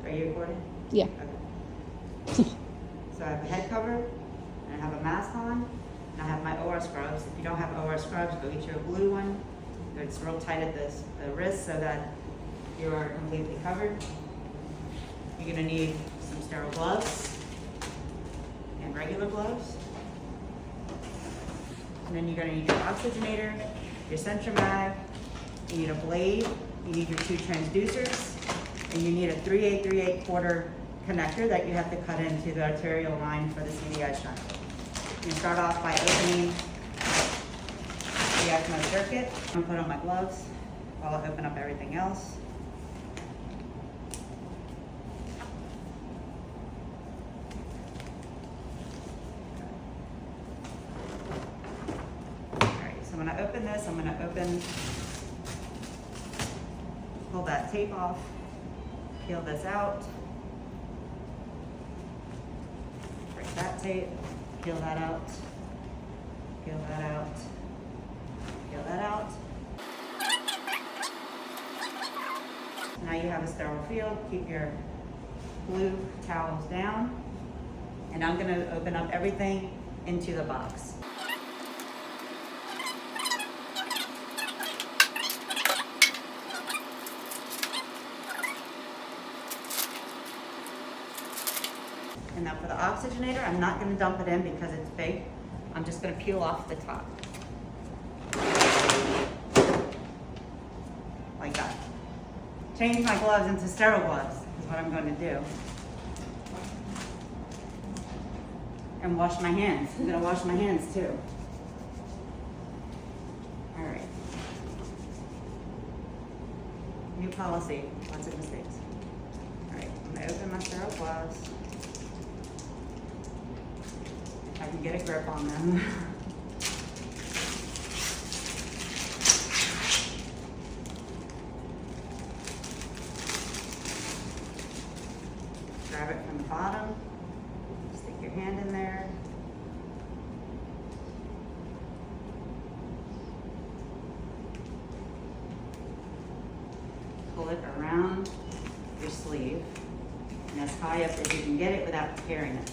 Are you recording? Yeah. Okay. So I have a head cover, and I have a mask on, and I have my OR scrubs. If you don't have OR scrubs, go get you a blue one. It's real tight at the wrist so that you are completely covered. You're gonna need some sterile gloves and regular gloves. And then you're gonna need your oxygenator, your centromag, you need a blade, you need your 2 transducers, and you need a 3/8 quarter connector that you have to cut into the arterial line for the CDI shunt. You start off by opening the ECMO circuit. I'm gonna put on my gloves while I open up everything else. So when I open this, I'm going to pull that tape off, peel this out, break that tape, peel that out, peel that out, peel that out. Now you have a sterile field. Keep your blue towels down, and I'm going to open up everything into the box. And now for the oxygenator, I'm not going to dump it in because it's big. I'm just going to peel off the top. Like that. Change my gloves into sterile gloves is what I'm going to do. And wash my hands. I'm going to wash my hands too. All right. New policy. Lots of mistakes. All right. I'm going to open my sterile gloves. I can get a grip on them. Grab it from the bottom. Stick your hand in there. Pull it around your sleeve and as high up as you can get it without tearing it.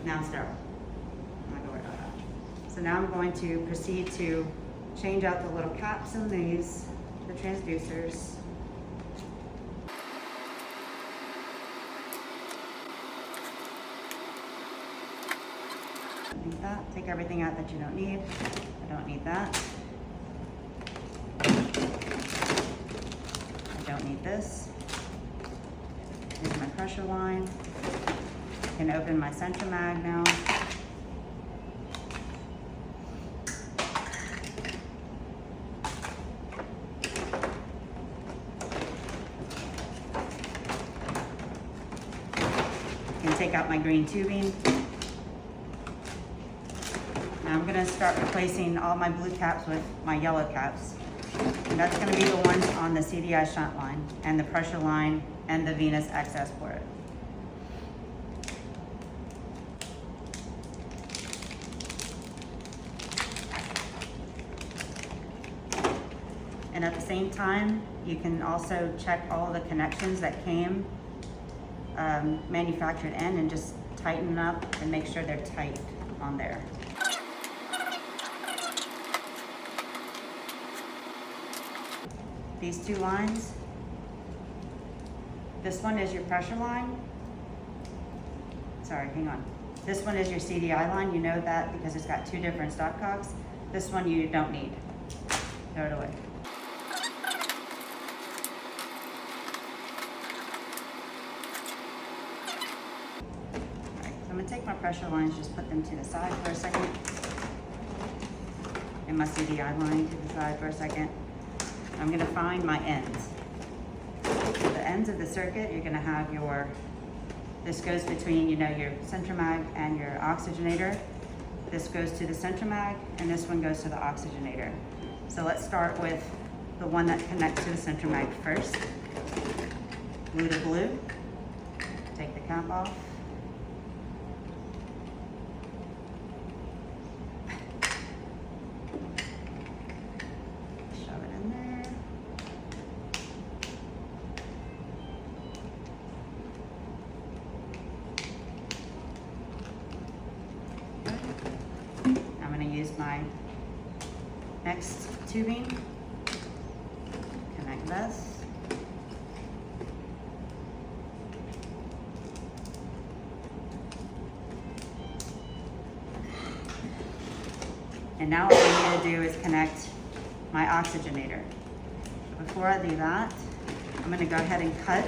Now sterile. I'm not going to worry about that. So now I'm going to proceed to change out the little caps in these, the transducers. Like that. Take everything out that you don't need. I don't need that. I don't need this. Here's my pressure line. I can open my centromag now. I can take out my green tubing. Now I'm going to start replacing all my blue caps with my yellow caps. And that's going to be the ones on the CDI shunt line and the pressure line and the venous access port. And at the same time, you can also check all the connections that came manufactured in and just tighten them up and make sure they're tight on there. These 2 lines, this one is your pressure line. Sorry, hang on. This one is your CDI line. You know that because it's got 2 different stopcocks. This one you don't need. Throw it away. I'm going to take my pressure lines, just put them to the side for a second. And my CDI line to the side for a second. I'm going to find my ends. So the ends of the circuit, you're going to have this goes between, your centromag and your oxygenator. This goes to the centromag, and this one goes to the oxygenator. So let's start with the one that connects to the centromag first. Blue to blue. Take the cap off. tubing. Connect this. And now what I need to do is connect my oxygenator. Before I do that, I'm going to go ahead and cut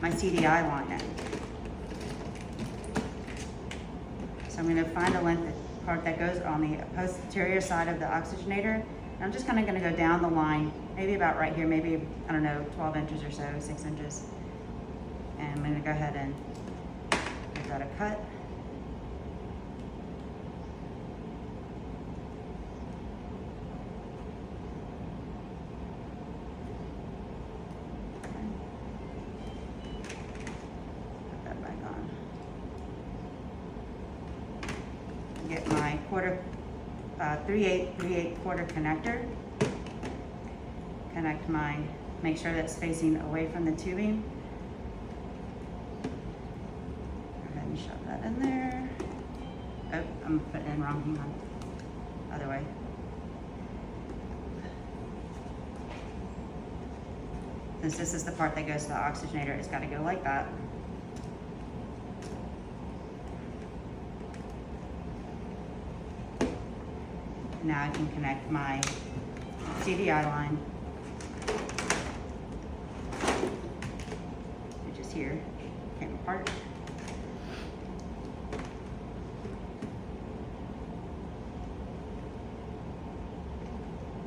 my CDI line in. So I'm going to find the length part that goes on the posterior side of the oxygenator. And I'm just kind of going to go down the line, maybe about right here, maybe, I don't know, 12 inches or so, 6 inches. And I'm going to go ahead and give that a cut. Get my 3/8 quarter connector. Connect make sure that's facing away from the tubing. Go ahead and shove that in there. Oh, I'm putting it in wrong, hang on. Other way. Since this is the part that goes to the oxygenator, it's gotta go like that. Now I can connect my CDI line, which is here, came apart.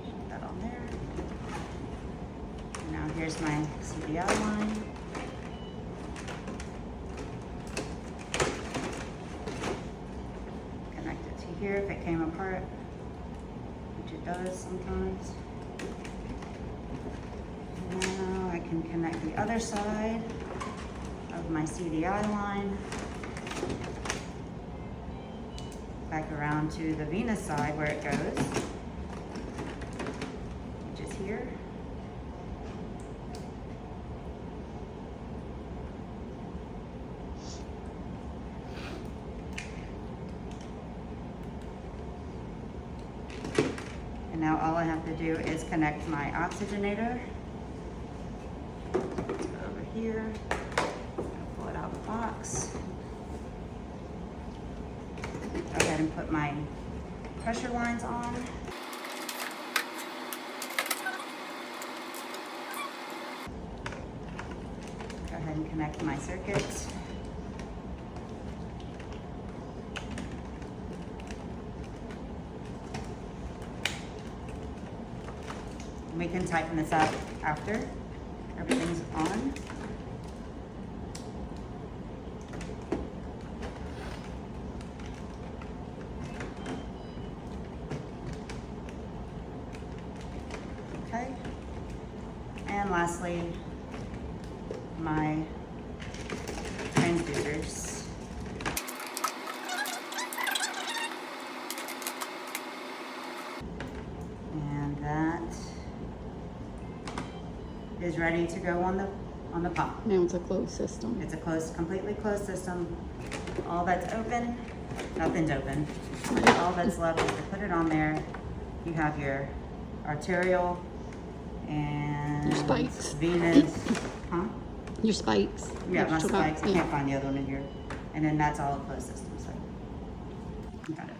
Put that on there. And now here's my CDI line. Connect it to here if it came apart. It does sometimes. Now I can connect the other side of my CDI line back around to the venous side where it goes, which is here. Now all I have to do is connect my oxygenator. It's over here. Pull it out of the box. Go ahead and put my pressure lines on. Go ahead and connect my circuits. We can tighten this up after everything's on. Okay. And lastly, my transducers. And that is ready to go on the pump. Now it's a closed system. It's a completely closed system. All that's open, nothing's open. All that's left is to put it on there. You have your arterial and Your spikes. venous, huh? Your spikes. Yeah, my spikes. I Yeah. can't find the other one in here. And then that's all a closed system. So, got it.